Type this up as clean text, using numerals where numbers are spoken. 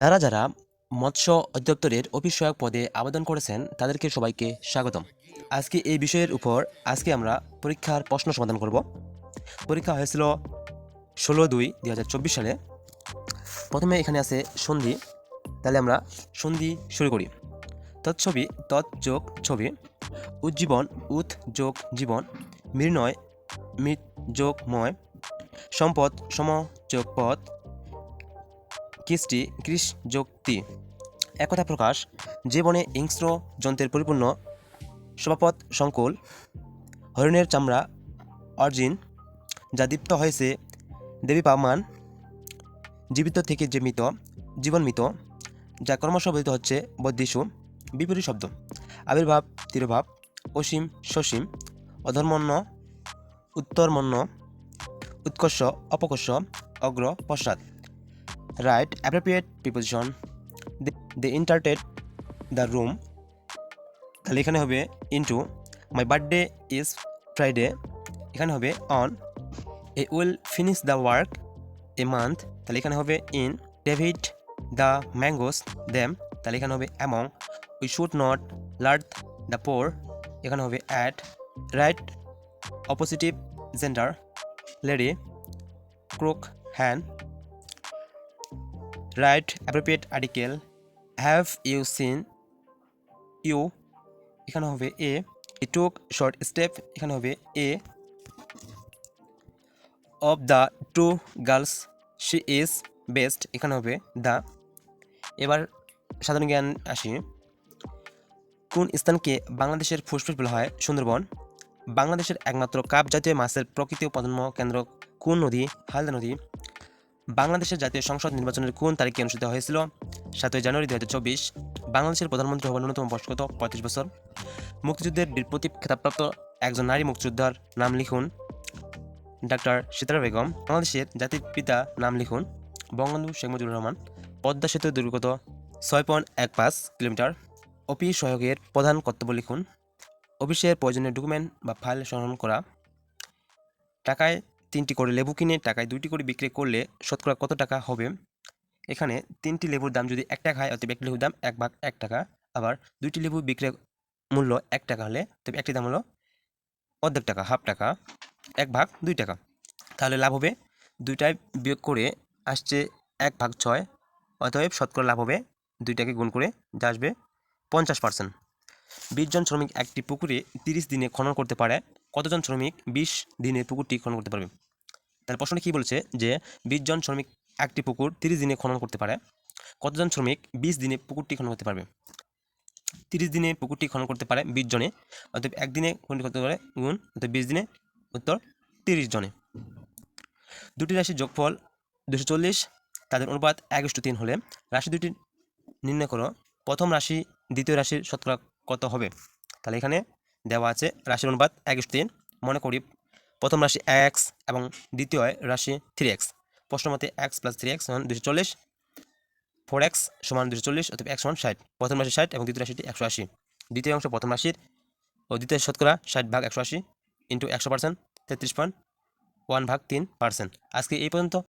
যারা যারা মৎস্য অধিদপ্তরের অফিস সহায়ক পদে আবেদন করেছেন তাদেরকে সবাইকে স্বাগতম। আজকে এই বিষয়ের উপর আমরা পরীক্ষার প্রশ্ন সমাধান করব। পরীক্ষা হয়েছিল 16/2/2024 সালে। প্রথমে এখানে আছে সন্ধি, তাহলে আমরা সন্ধি শুরু করি। তৎছবি, তৎ যোগ ছবি, উজ্জীবন, উৎ যোগ জীবন, মৃণয়, মৃৎ যোগ ময়, সম্পদ, সম যোগ পদ, কৃষ্টি, কৃষ যোগ তি। একথা প্রকাশ, যে বনে হিংস্র যন্ত্রের পরিপূর্ণ শোভাপথ সংকুল, হরিণের চামড়া অর্জিন, যা দীপ্ত হয়েছে দেবী পামান, জীবিত থেকে যে মৃত, জীবন মৃত, যা ক্রমশ বলিত হচ্ছে বদ্যিষু। বিপরীত শব্দ, আবির্ভাব, তিরোভাব, অসীম, সসীম, অধর্মণ্য, উত্তরমন্য, উৎকর্ষ, অপকর্ষ, অগ্র, পশ্চাৎ। Right appropriate preposition, they entered the room, তাহলে এখানে হবে into. My birthday is Friday, এখানে হবে on. He will finish the work a month, তাহলে এখানে হবে in. Divide the mangoes them, তাহলে এখানে হবে among. We should not laugh the poor, এখানে হবে at. Right opposite gender, lady, crook, hand. Right appropriate article, have you seen, U, এখানে হবে a. He took short step, এখানে হবে a. Of the two girls she is best, এখানে হবে the. এবার সাধারণ জ্ঞান আসি। কোন স্থানকে বাংলাদেশের ফুসফুস বলা হয়? সুন্দরবন। বাংলাদেশের একমাত্র কাপ জাতীয় মাছের প্রকৃতি ও প্রজন্ম কেন্দ্র কোন নদী? হালদা নদী। বাংলাদেশের জাতীয় সংসদ নির্বাচনের কোন তারিখে অনুষ্ঠিত হয়েছিল? 7 জানুয়ারি 2024। বাংলাদেশের প্রধানমন্ত্রী হবার ন্যূনতম বয়স কত? 35 বছর। মুক্তিযুদ্ধের বীর প্রতীক খেতাবপ্রাপ্ত একজন নারী মুক্তিযোদ্ধার নাম লিখুন। ডাক্তার সিতারা বেগম। বাংলাদেশের জাতির পিতা নাম লিখুন। বঙ্গবন্ধু শেখ মুজিবুর রহমান। পদ্মা সেতুর দৈর্ঘ্য কত? 6.15 কিলোমিটার। অফিস সহায়কের প্রধান কর্তব্য লিখুন। অফিসের প্রয়োজনীয় ডকুমেন্ট বা ফাইল সংগ্রহ করা। টাকায় 3টি করে লেবু কিনে টাকায় 2টি করে বিক্রি করলে শতকরা কত টাকা হবে? এখানে 3টি লেবুর দাম যদি 1 টাকা হয়, অতএব একটি লেবুর দাম 1/1 টাকা। আবার 2টি লেবু বিক্রয় মূল্য 1 টাকা হলে তবে একটি দাম হলো অর্ধেক টাকা, হাফ টাকা, 1/2 টাকা। তাহলে লাভ হবে, দুইটায় বিয়োগ করে আসছে 1/6, অতএব শতকরা লাভ হবে 2টাকে গুণ করে যা আসবে 50%। 20 জন শ্রমিক একটি পুকুরে 30 দিনে খনন করতে পারে। কতজন শ্রমিক 20 দিনে পুকুরটি খনন করতে পারবে? তাহলে প্রশ্নটি কী বলছে যে 20 জন শ্রমিক একটি পুকুর 30 দিনে খনন করতে পারে। কতজন শ্রমিক 20 দিনে পুকুরটি খনন করতে পারবে? 30 দিনে পুকুরটি খনন করতে পারে 20 জনে, অতএব একদিনে খনন করতে পারে গুণ, অতএব 20 দিনে, উত্তর 30 জনে। দুটি রাশির যোগফল 240, তাদের অনুপাত 1:3 হলে রাশি দুটি নির্ণয় করো। প্রথম রাশি দ্বিতীয় রাশির শতকরা কত হবে? তাহলে এখানে দেওয়া আছে রাশির অনুপাত 1:3। মনে করি প্রথম রাশি x এবং দ্বিতীয় রাশি 3x। প্রশ্ন মতে x + 3x = 240, 4x = 240, অতএব x = 60। প্রথম রাশি 60 এবং দ্বিতীয় রাশিটি 180। দ্বিতীয় অংশ প্রথম রাশির ও দ্বিতীয় শতকরা 60/180 × 100%, 33.1/3%। আজকে এই পর্যন্ত।